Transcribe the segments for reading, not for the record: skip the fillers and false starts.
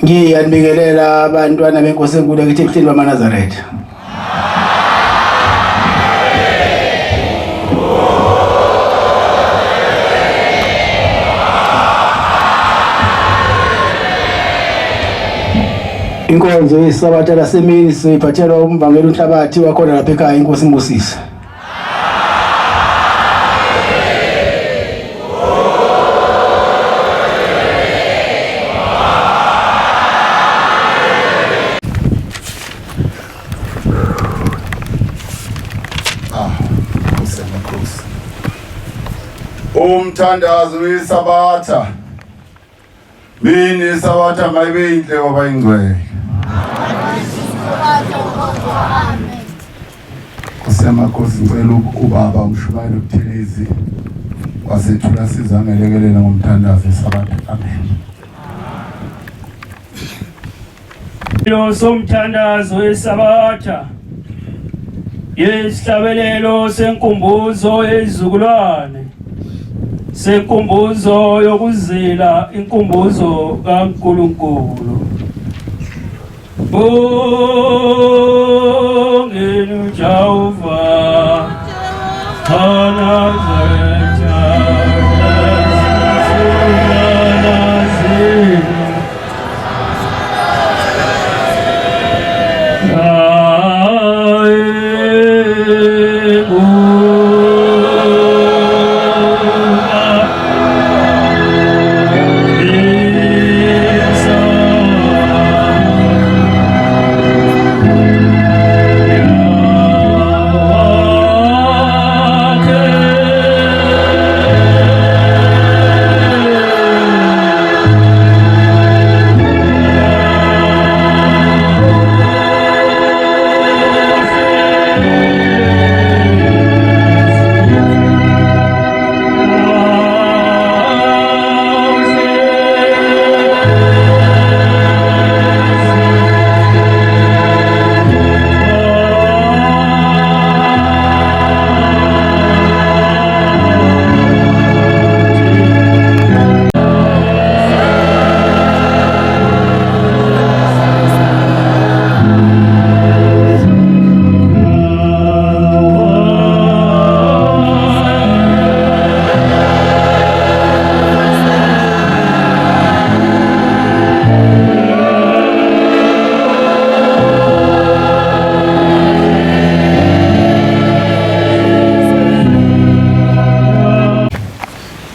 Ngiyanibingelela abantwana benkosi enkulu akithi ebuhleni bamaNazaretha. Inkonzo yesabatha lasemini siphathelwa umvangeli uNhlabathi wakhona lapha ekhaya inkosi imbusise. Umthandazo wesabatha mini sabatha mayibe inhle wabayingcwele. Kusemakhosi ngicela ubaba umshumayeli uButhelezi wasethula sizangelekelela ngomthandazo wesabatha. Amen. Lo somthandazo wesabatha yesihlabelelo senkumbuzo yezizukulwane senkumbuzo yokuzila inkumbuzo kaNkulunkulu. Bongenu Jehova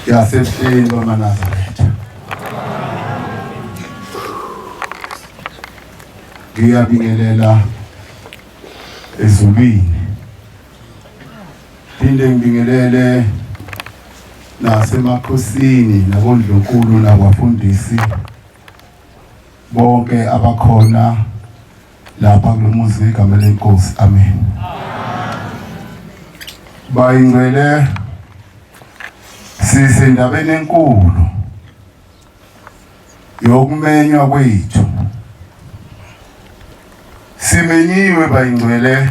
yasebuhleni bamaNazaretha. Ngiyabingelela ezulwini. Phinde ngibingelele nasemakhosini nabondlunkulu nabafundisi bonke abakhona lapha kulomuzi ngegama lenkosi. Amen. Bayingcwele sisendabeni enkulu yokumenywa kwethu. Simenyiwe bayingcwele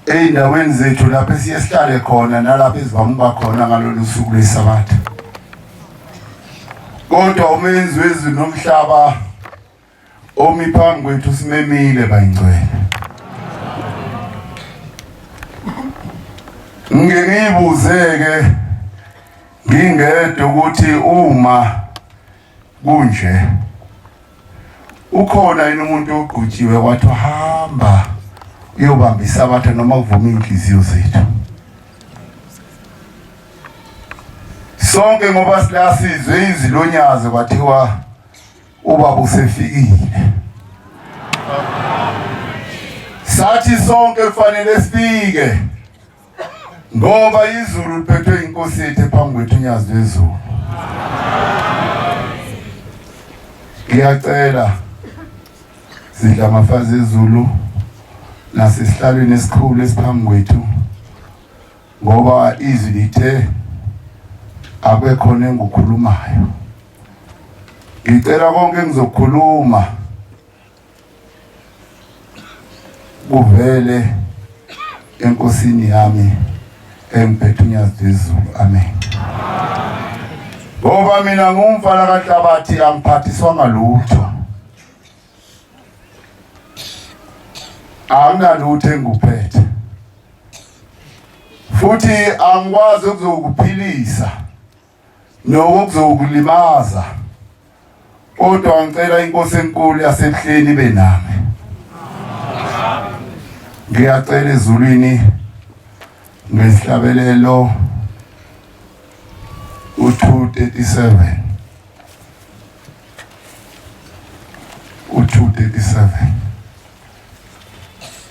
eindaweni zethu lapho siyesihlale khona nalapho ezivamba khona ngalolu suku lwesabatha. Kodwa umenzi wezulu nomhlaba omi phambi kwethu simemile bayingcwele. Ngingibuzeke ngingedwa ukuthi uma kunje ukhona yini umuntu ogquthiwe wathi hamba uyobamba isabatha noma kuvuma inhliziyo zethu. Sonke ngoba silasizwe izilonyaze kwathiwa ubaba usefikile. Sathi sonke kufanele sifike ngoba izulu liphethwe inkosi yethu phambi kwethu unyazi lezulu. Ngiyacela sidla amafazi ezulu nasesihlalweni esikhulu esiphambi kwethu ngoba izwi lithe akwekhona engukhulumayo. Ngicela konke ngizokhuluma kuvele enkosini yami engiphethe unyazi lezulu. Amen. ngoba mina ngumfana kaNhlabathi angiphathiswa ngalutho. Anginalutho enguphethe. Futhi angikwazi ukuzokuphilisa nokuzokulimaza. Kodwa ngicela inkosi enkulu yasebuhleni benami. Ngiyacela ezulwini ngesihlabelelo u237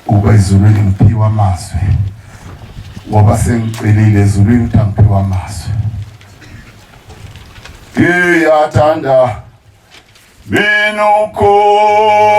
uba izulwini ngiphiwa amazwi ngoba sengicelile ezulwini ukuthi ngiphiwa amazwi. Ngiyathanda mina ukukhonza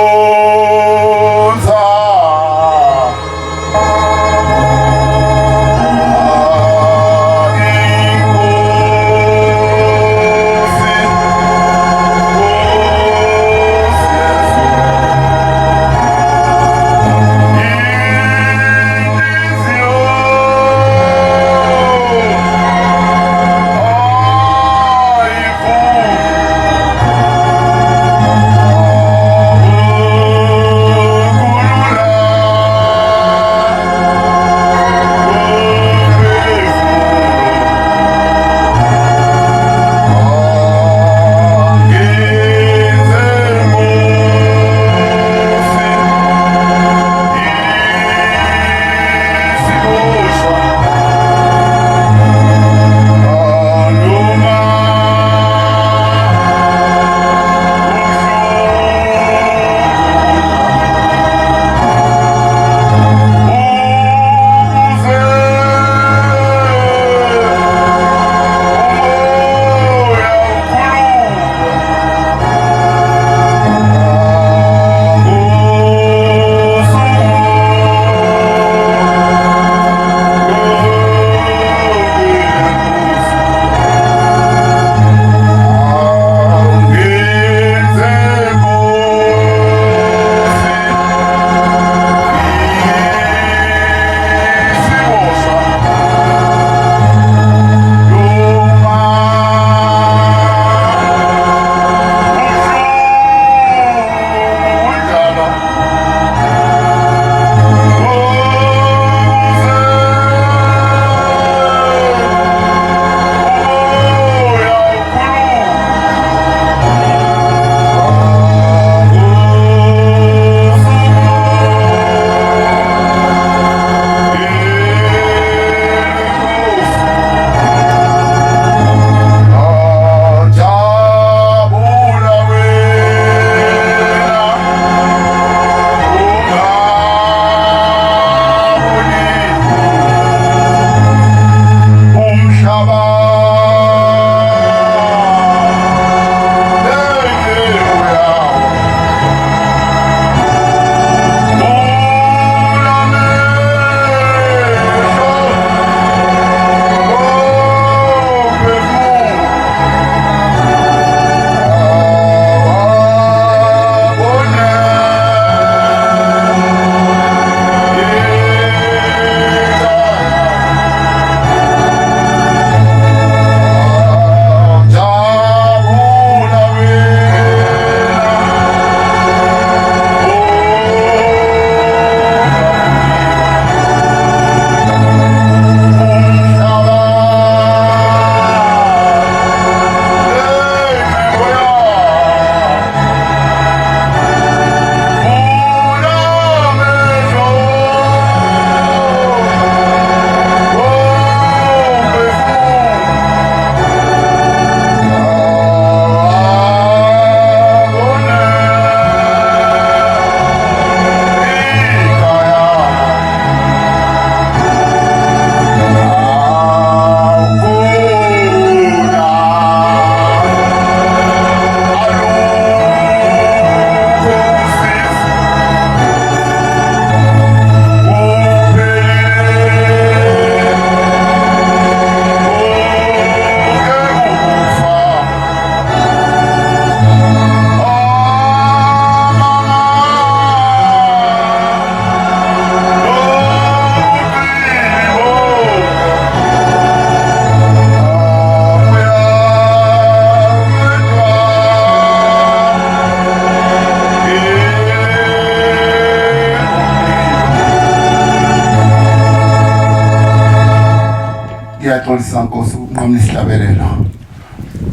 siyaxolisa Nkosi ukunqamla isihlabelelo.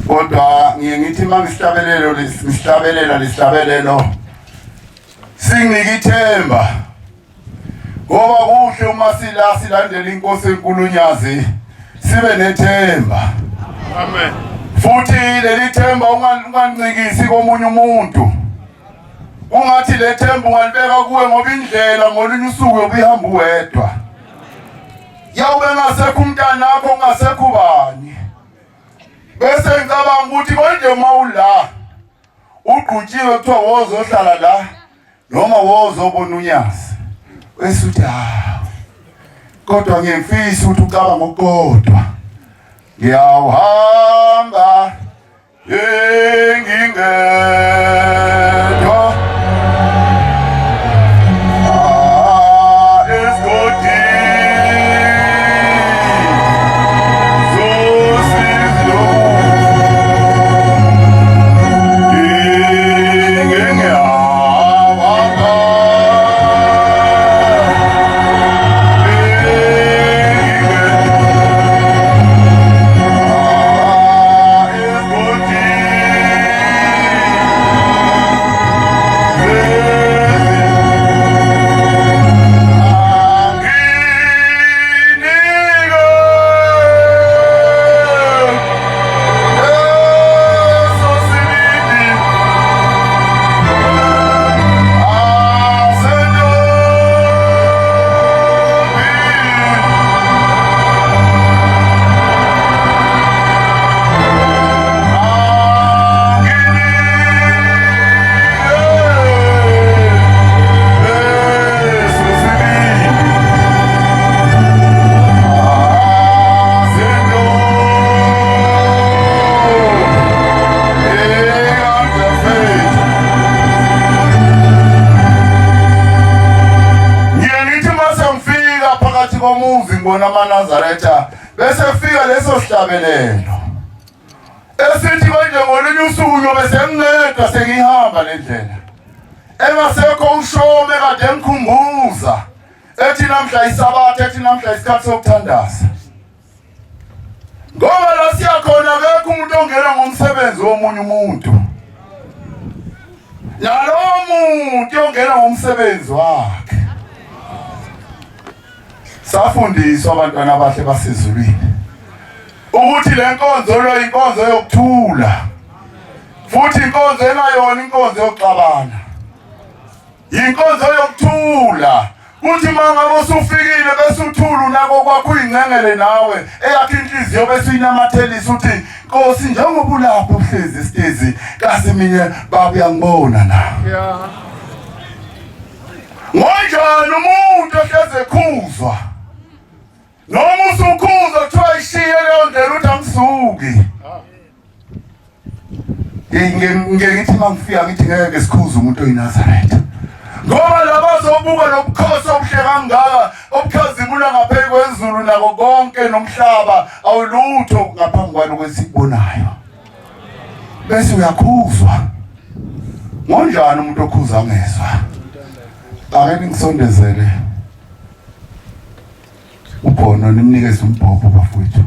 Kodwa ngithi mangisihlabelela lesihlabelelo singinike ithemba. Ngoba kuhle uma silandela Inkosi enkulunywazi sibe nethemba. Amen. Futhi leli themba ungancikisi komunye umuntu. Ungathi le themba ungalibeka kuwe ngoba indlela ngolunye usuku ubihamba uwedwa. Yawube ngasekho umntana wakho ngasekho ubani. Bese ngicabanga ukuthi konje mawula ugquntshiwe kuthiwa wozohlala la noma wozobona unyazi. Wesuthi kodwa ngiyemfisa ukuthi ucabanga ngokodwa. Ngiyahamba ngingedwa Nazaretha bese fika leso sihlabelelo esithi konje ngolunye usuku nyobe sengingedwa sengihamba lendlela engasekho ushome kade ngikhumbuza ethi namhla isabatha ethi namhla isikhathi sokuthandaza ngoba la siyakhona akekho umuntu ongena ngomsebenzi womunye umuntu nalowo muntu ongena ngomsebenzi wakhe. Safundiswa abantwana abahle basezulwini ukuthi le nkonzo lo inkonzo yokuthula futhi inkonzo engayona inkonzo yokuxabana inkonzo yokuthula kuthi mangabe usufikile bese uthula unako kwakho ingcengele nawe eyakhe inhliziyo bese uyinamathelisa uthi Nkosi njengoba ulapho uhlezi isitezi kaseminye babuya ngibona na Ngokunjani umuntu ohleze ekhuzwa noma usukhuzwa kuthiwa ishiye leyo ndlela uthi angisuki. Ngithi mangifika ngithi ngeke sikhuze umuntu oyiNazaretha. Ngoba labazobuka nobukhosi obuhle kangaka obukhazimula ngaphezu kwezulu nako konke nomhlaba awulutho ngaphambi kwalokho esikubonayo. Bese uyakhuzwa. Ngonjani umuntu okhuza ngezwa? Ake ngisondezele ubhono nimnikeze umbhobho bafowethu.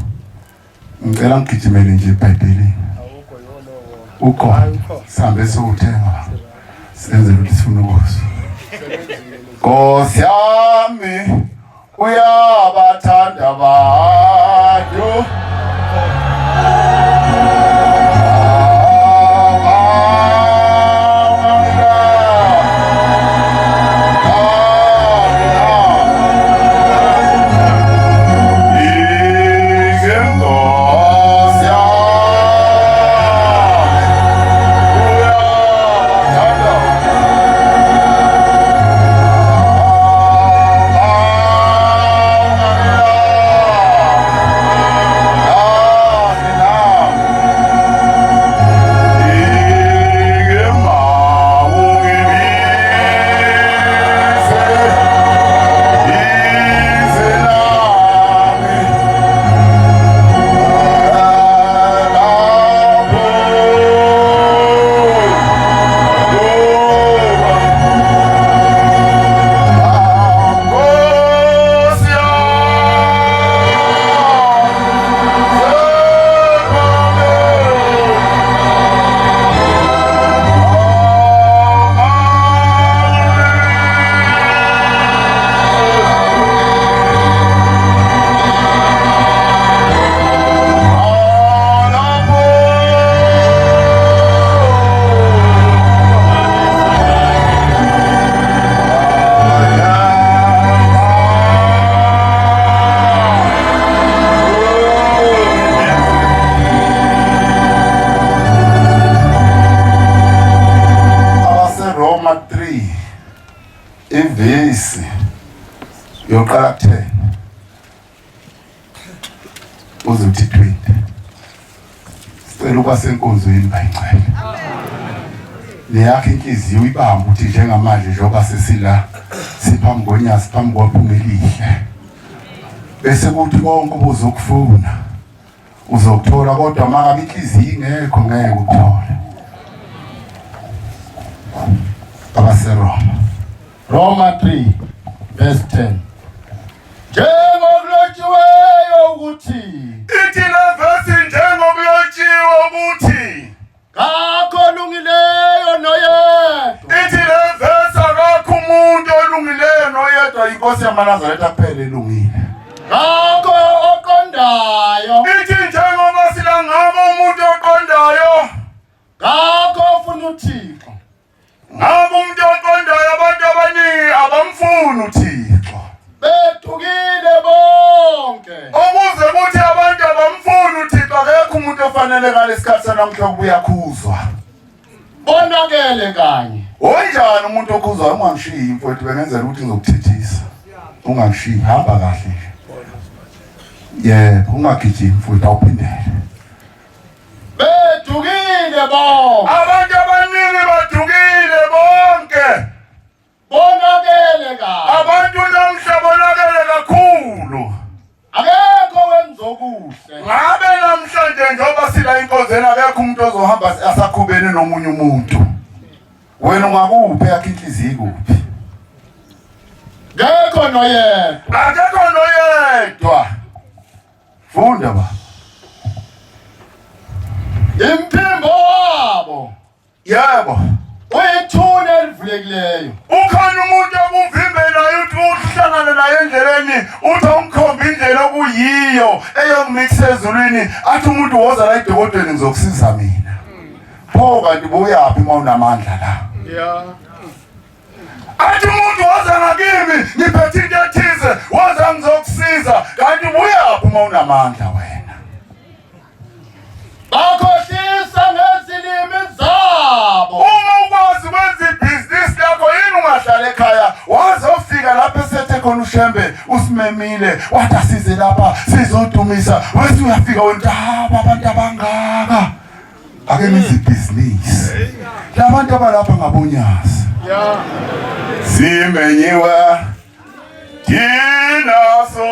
Ngicela ngigijimele nje eBhayibhelini. Ukho sambe sokuthenga senze ukuthi sifune ukuzwa. Nkosi yami uyabathanda abantu ngicela ukuba senkonzweni bayicela neyakhe inhliziyo uyibamba uthi njengamanje njengoba sesila siphambi konyasi phambi kwaphunga elihle bese kuthi konke ubuzokufuna uzokuthola kodwa maka inhliziyo ingekho ngeke ukuthole Roma 3 verse 10 njengokulotshiweyo ukuthi ithi le verse njengokulotshiwe ukuthi kakho olungileyo noyedwa ithi le verse akakho umuntu olungileyo noyedwa inkosi yamaNazaretha kuphela elungile kakho oqondayo ithi njengoba sila ngabo umuntu oqondayo kakho ofuna uThixo ngabo umuntu oqondayo abantu abaningi abamfuni uThixo bethukile bonke ukuze kuthi abantu abamfuni uThixo akekho umuntu ofanele ngalesikhathi sanamhla ukuyakhuzwa bonakele kanye onjani umuntu okhuzwa ungangishiyi mfowethu bengenzela ukuthi ngizokuthithisa ungangishiyi hamba kahle yebo ungagijimi mfowethu awuphindele bethukile bonke abantu abaningi badukile bonke bonakele kanye abantu namhla bonakele kakhulu akekho wenza okuhle ngabe namhlanje njengoba sila inkozeni akekho umuntu ozohamba asakhubene nomunye umuntu wena ungakuphi yakhe inhliziyo kuphi akekho noyedwa akekho noyedwa funda ba imphimbo wabo yebo uyithuna elivulekileyo ukhona umuntu okuvimbelayo uthi uhlangana naye endleleni uthi umkhomba indlela okuyiyo eyongimikisa ezulwini athi umuntu woza la edokodweni ngizokusiza mina pho kanti boyapi uma unamandla la athi umuntu woza ngakimi ngiphethe into ethize woza ngizokusiza kanti boyapi uma unamandla wena bakhohlisa ngezilimi zabo uma ukwazi kwenza ibhizinisi lakho yini ungahlala ekhaya waze ufika lapho esethe khona ushembe usimemile wathi asize lapha sizodumisa wese uyafika wena abantu abangaka ake nizi business labantu abalapha ngabonyasi simenyiwe dinaso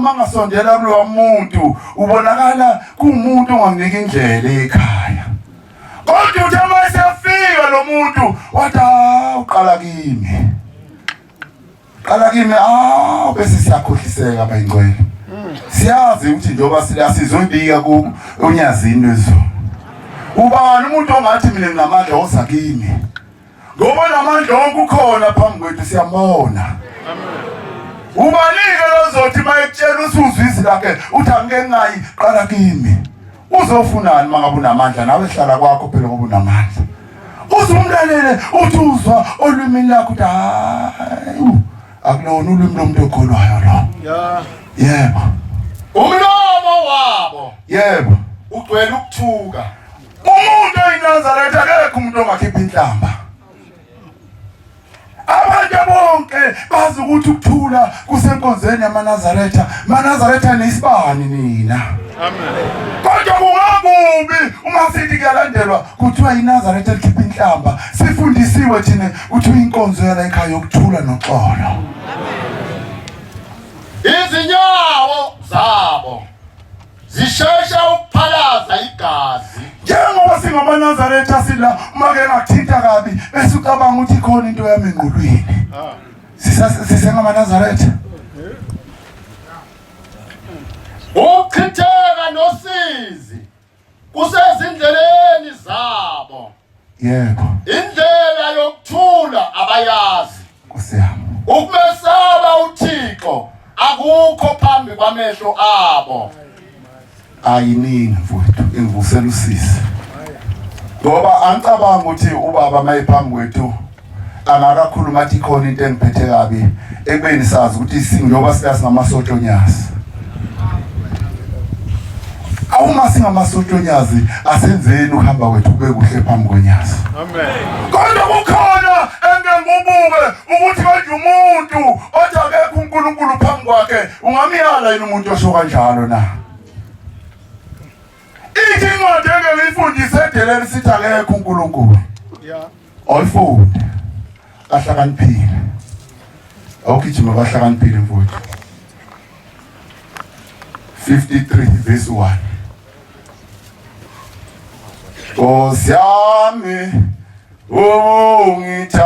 mangasondela kulo muntu ubonakala kuumuntu ongamnika indlela ekhaya kodwa uthi mayesefika lo muntu wathi uqala kimi bese siyakhohliseka abayingcwele siyazi ukuthi njoba sizoyibika ku onyazini wezulu ubani umuntu ongathi mina nginamandla oza kimi ngoba namandla onke ukhona phambi kwethu siyambona ubalike lozothi mayekutshela usuzwisi lakhe uthi angeke ngayi qala kimi uzofunani mangabe unamandla nawe hlala kwakho phela ngoba unamandla uzumlalele uthi uzwa olwimini lakho uthi hayi akulona ulimi lomuntu okholwayo lo. Yebo. Umlomo wabo Yebo. ugcwele ukuthuka. Umuntu oyiNazaretha akekho umuntu ongakhipha inhlamba. Abantu bonke bazi ukuthi ukuthula kusenkonzweni yamaNazaretha. MaNazaretha nesibani nina. Amen. Kodwa kungakubi uma sithi kuyalandelwa kuthiwa iNazaretha likhipha inhlamba. Sifundisiwe thina ukuthi uyinkonzo yala ekhaya yokuthula noxolo. Izinyawo zabo zishesha ukuphalaza igazi. Njengoba singamaNazaretha sila make ngakuthinta kabi bese ucabanga ukuthi ikhona into yami engqulwini. SisengamaNazaretha. Ukuchitheka nosizi kusezindleleni zabo. Yebo. Indlela yokuthula abayazi. Kusiyama. Ukumesaba uThixo akukho phambi kwamehlo abo. Ayiningi mfowethu engivusela usisi. Ngoba angicabanga ukuthi ubaba mayiphambi kwethu angakakhuluma athi khona into engiphethe kabi ekubeni sazi ukuthi singoba singamasotshonyazi. Awuma singamasotshonyazi asenzeni ukuhamba kwethu kube kuhle phambi konyazi. Amen. Kodwa kukhona engengubuke ukuthi manje umuntu othi akekho uNkulunkulu phambi kwakhe ungamyala yini umuntu osho kanjalo na? Ithi incwadi engiyifundise edeleni sithi akekho uNkulunkulu. Oyifunde ahlakaniphile. Awugijima bahlakaniphile mfowethu. 53 verse 1. Nkosi yami ungithanda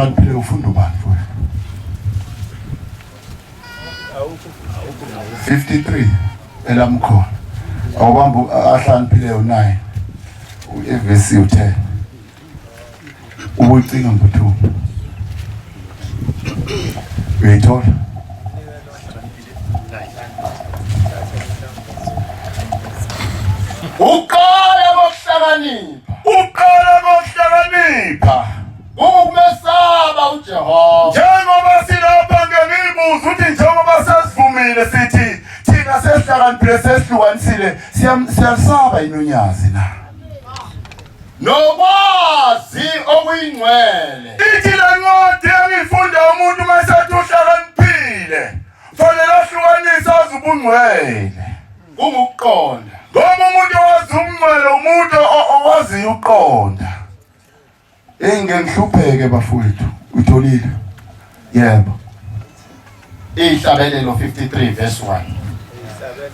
ahlakaniphile ufunda ubani mfowethu? 53 elamkhona. Awubamba ahlakaniphile u9 evesi u10. Ubucinga mfowethu. Uyithola? Uqala ngokuhlakanipha. Uqala ngokuhlakanipha. Ukumesaba uJehova. Njengoba silapha ngemibuzo uthi njengoba sesivumile sithi thina sesihlakaniphile sesihlukanisile siyalisaba inonyazi na. Nokwazi okuyingcwele. Ithi le ncwadi engifunda umuntu mayesathi uhlakaniphile fanele ahlukanise azi ubungcwele. Kungukuqonda. Ngoba umuntu owazi ubungcwele umuntu owazi uqonda. Ngihlupheke bafowethu utholile. Yebo. Ihlabelelo 53 verse 1.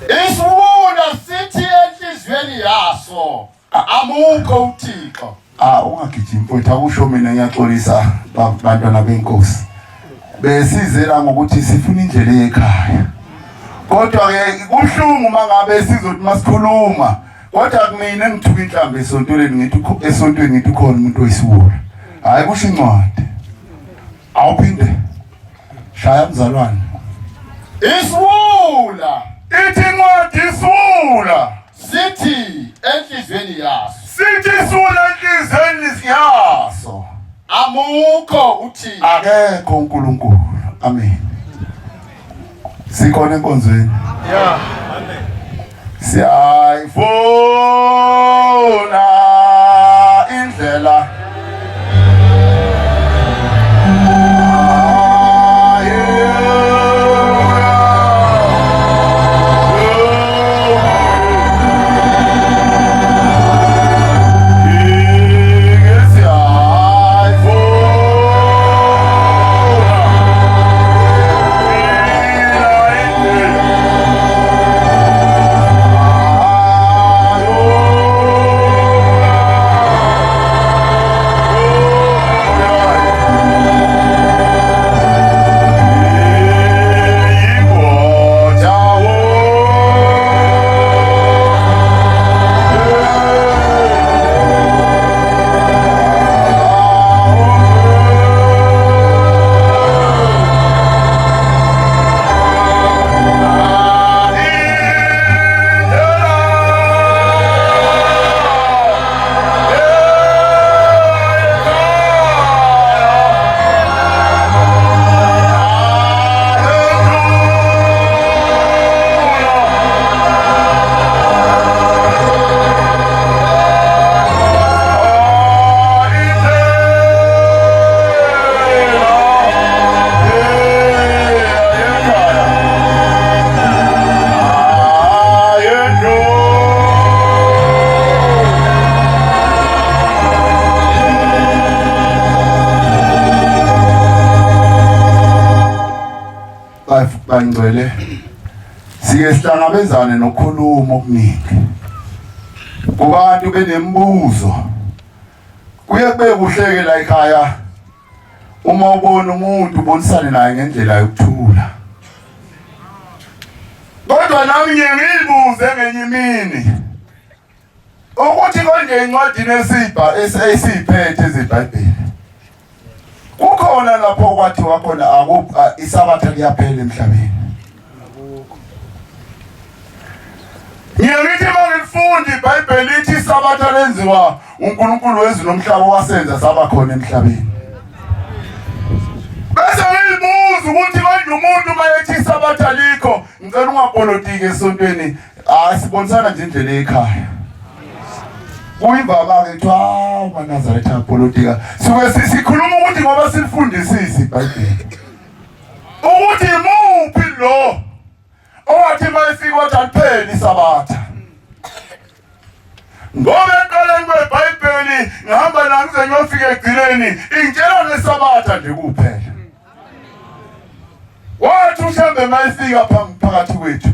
Isibula sithi enhlizweni yaso amukho uThixo. Ungagijimi mfowethu akusho mina ngiyaxolisa bantwana benkosi. Besizela ngokuthi sifuna indlela ekhaya. Kodwa ke kuhlungu mangabe sizothi masikhuluma. Kodwa kumina engithuka inhlambe esontweni ngithi esontweni ngithi khona umuntu oyisiwula. Hayi kusho incwadi. Awuphinde. Shaya mzalwane. Isibula. Ithi incwadi isibula. Sithi enhlizweni yaso. Sithi isibula enhlizweni yaso. Amukho uThixo. Akekho uNkulunkulu. Amen. Sikhona enkonzweni. Yeah. Siyayifuna indlela bangcwele sike sihlangabezane nokhulumo okuningi kubantu benembuzo kuye kube kuhleke la ekhaya uma ubona umuntu ubonisane naye ngendlela yokuthula kodwa nami ngiyibuze ngenye imini ukuthi konje incwadi esiphethe eziBhayibheli kukhona lapho kwathi wakhona isabatha liyaphela emhlabeni ngiyathi mangifunda iBhayibheli lithi isabatha lenziwa uNkulunkulu wezulu nomhlaba wasenza saba khona emhlabeni bese ngiyibuza ukuthi konje umuntu mayethi isabatha likho ngicela ungapolitiki esontweni sibonisana nje indlela ekhaya kuyibaba ke kuthiwa uManazaretha apolitika suke sikhuluma ukuthi ngoba silifundisisi iBhayibheli ukuthi imuphi lo owathi mayifika wathi alipheli isabatha ngoba eqaleni kweBhayibheli ngihamba la ngize ngiyofika egcineni ingitshela ngesabatha nje kuphela wathi uhambe mayifika phakathi kwethu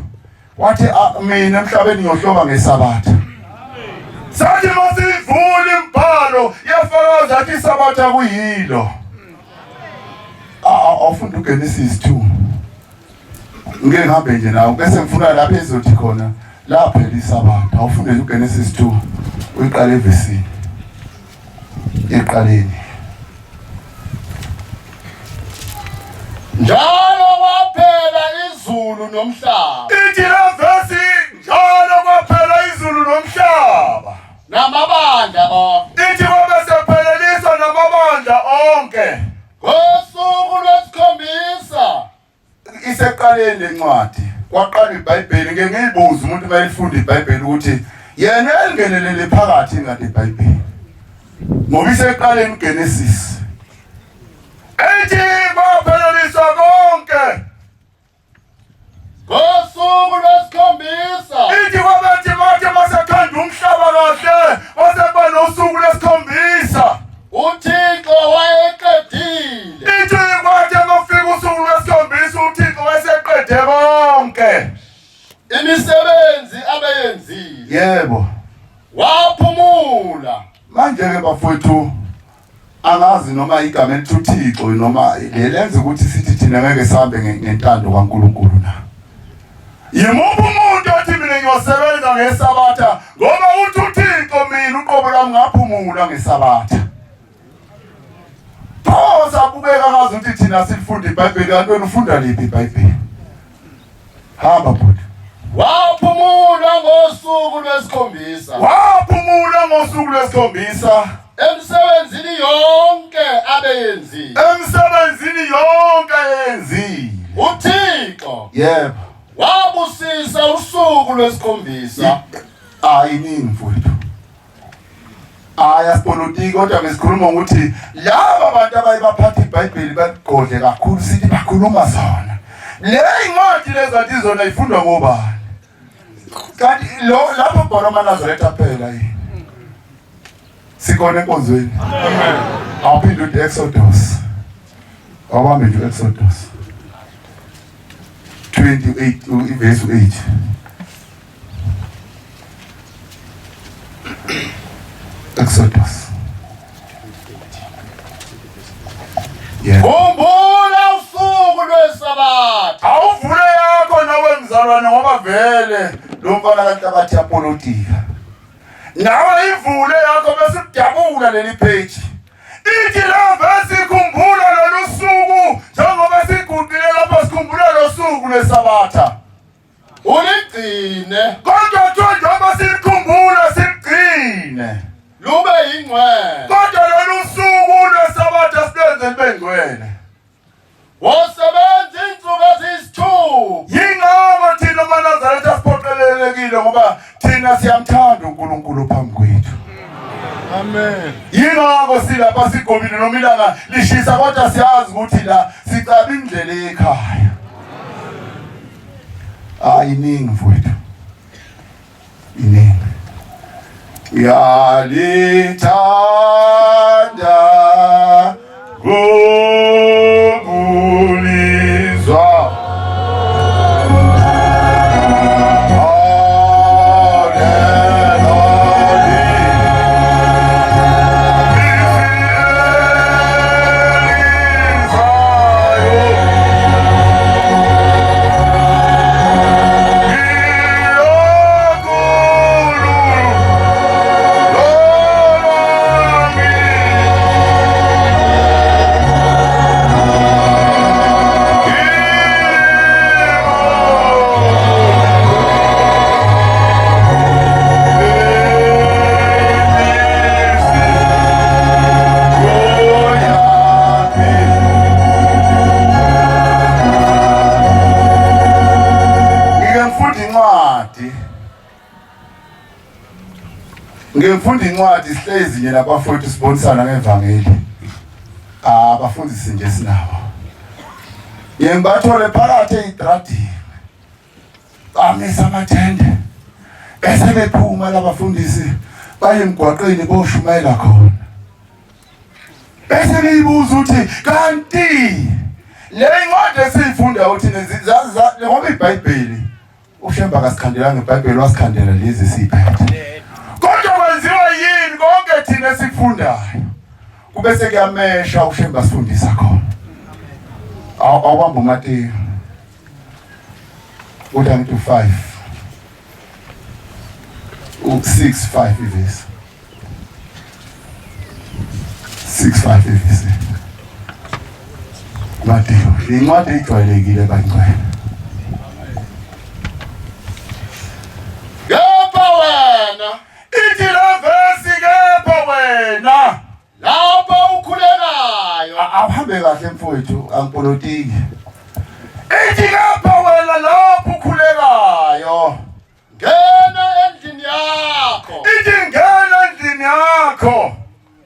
wathi mina emhlabeni ngiyohloba ngesabatha sathi masivule imbhalo yafakaza athi isabatha kuyilo awufunda uGenesis 2 ngeke ngihambe nje nawe bese ngifuna lapha ezothi khona lapha isabatha awufunde uGenesis 2 uyiqala evesini eqaleni njalo kwaphela izulu nomhlaba ithi la vesi njalo kwaphela izulu nomhlaba namabandla onke ithi ngoba sepheleliswa namabandla onke ngosuku lwesikhombisa iseqaleni lencwadi kwaqala iBhayibheli ngeke ngiyibuze umuntu mayifunda iBhayibheli ukuthi yena engenelele phakathi ngade iBhayibheli ngoba iseqaleni uGenesis ethi kwapheleliswa konke ngosuku lwesikhombisa ithi kwabathi mathe masekhanda umhlaba kahle waseba nosuku lesikhombisa uThixo wayeqedile ithi kwathi mafika usuku lesikhombisa uThixo wayeseqede konke imisebenzi abeyenzile yebo waphumula manje ke bafowethu angazi noma igama elithi uThixo noma lenze ukuthi sithi thina ngeke sihambe ngentando kaNkulunkulu na yimuphi umuntu othi mina ngiyosebenza ngesabatha ngoba uthi uThixo mina uqobo lami ngaphumula ngesabatha phosa kubeka ngazi ukuthi thina sifunda iBhayibheli kanti wena ufunda liphi iBhayibheli hamba bhuti waphumula ngosuku lwesikhombisa waphumula ngosuku lesikhombisa emsebenzini yonke abeyenzile uThixo yebo wabusisa usuku lwesikhombisa ayiningi mfowethu asipolitiki kodwa ngesikhuluma ukuthi laba bantu abayibaphatha iBhayibheli bagodle kakhulu sithi bakhuluma zona le incwadi lezathi zona ifundwa ngobani kanti lapho ubhala uManazaretha phela yini sikhona enkonzweni amen awuphinde uthi Exodus awubambe nje Exodus 28 verse 8 Exodus khumbula usuku lwesabatha awuvule yakho nawe mzalwane ngoba vele lo mfana kaNhlabathi yapolitika nawe ivule yakho bese udabula leli page ithi la vesi khumbula lolu suku njengoba siguqile lapha sikhumbula lo suku lesabatha uligcine kodwa njengoba sikhumbula sigcine lube yingcwele kodwa lolu suku lesabatha sibenze libe ngcwele wosebenza insuku eziyisithupha yingakho thina uManazaretha siphoqelelekile ngoba thina siyamthanda uNkulunkulu phambi kwethu amen yingakho silapha sigobile noma ilanga lishisa kodwa siyazi ukuthi la sicaba indlela ekhaya ayiningi mfowethu iningi yalithanda ngobulizwa ngifunda incwadi sihlezi nje nabafowethu sibonisana ngevangeli. Abafundisi nje sinabo. Ngibathole phakathi eItradini. Bamisa amathende. Bese bephuma labafundisi baye emgwaqeni boshumayela khona. Bese ngiyibuza ukuthi kanti le incwadi esifunda uthi nezizazi ngoba iBhayibheli uShemba kasikhandela ngeBhayibheli wasikhandela lezi siphethe. Kodwa kwenziwa yini konke thina esifundayo? Kube sekuyamesha uShemba sifundisa khona. Awubamba uMateyu. Uthi ngithi 5. 6:5 ivesi. 6:5 ivesi. Mateyu, incwadi ejwayelekile kancane. Kepha wena, Ithi la vesi kepha wena. lapho ukhulekayo, Awuhambe kahle mfowethu angipolitiki. Ithi kepha wena lapho ukhulekayo. ngena endlini yakho, Ithi ngena endlini yakho.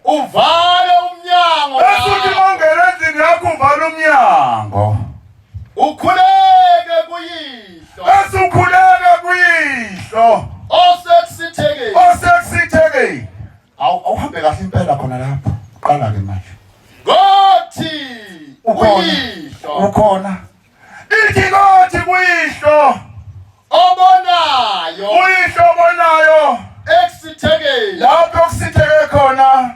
uvale umnyango Esuthi wakho, mongena endlini yakho uvala umnyango. ukhuleke kuyihlo Esukhuleka kuyihlo. osekusithekeni. Osekusithekeni. Awuhambe kahle impela khona lapho. Qala ke manje. Gothi Ukhona. kuyihlo Ukhona. Ithi kothi kuyihlo. obonayo Uyihlo obonayo. ekusithekeni, Lapho kusitheke khona.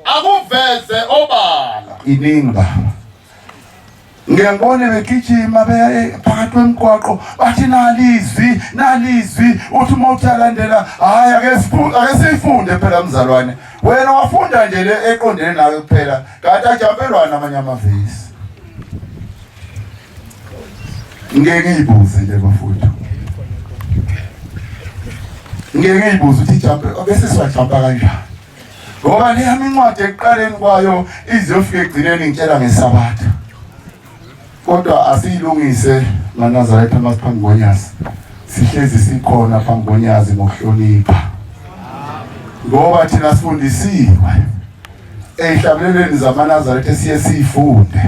akuveze obala. Ininga. Ngiyabona begijima beya phakathi kwemgwaqo bathi nalizwi uthi uma uthalandela hayi ake sifunde phela mzalwane wena wafunda nje le eqondene nawe kuphela kanti ajampelwa namanye amavesi. Ngeke ngiyibuze nje bafowethu. Ngeke ngiyibuze ukuthi ijampe bese siwajampa kanjani. Ngoba le yami incwadi ekuqaleni kwayo izofika egcineni ngitshela ngesabatha. Kodwa asiyilungise ngaNazaretha masiphambi konyazi. Sihlezi sikhona phambi konyazi ngokuhlonipha. Ngoba thina sifundisiwe ezihlabeleleni zamaNazaretha siye sifunde.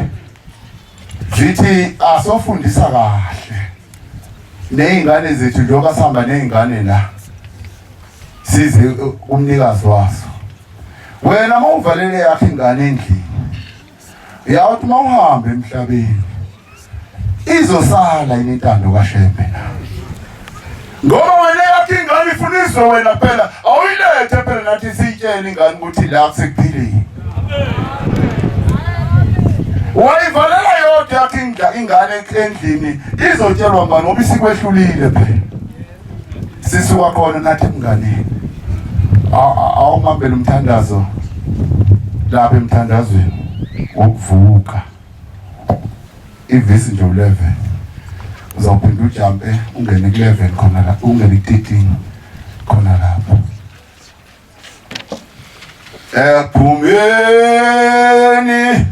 Zithi asofundisa kahle. Nezingane zethu lokho asihamba nezingane la. Size umnikazi waso. Wena mawuvalele yakhe ingane endlini. Yathi mawuhambe emhlabeni. Izosala inintando kaShembe na. Ngoba wena yakhe ingane ifundiswe wena phela awuyilethe phela nathi sitshele ingane ukuthi la kusekuphileni. Wayivalela yonke yakhe ingane endlini izotshelwa ngani ngoba isikwehlulile phela. Sisuka khona nathi ingane. Awumambela umthandazo lapha emthandazweni wokuvuka. Ivesi nje 11 uzawuphinda ujampe ungene ku11 khona la ungene ku13 khona lapho. Ephumeni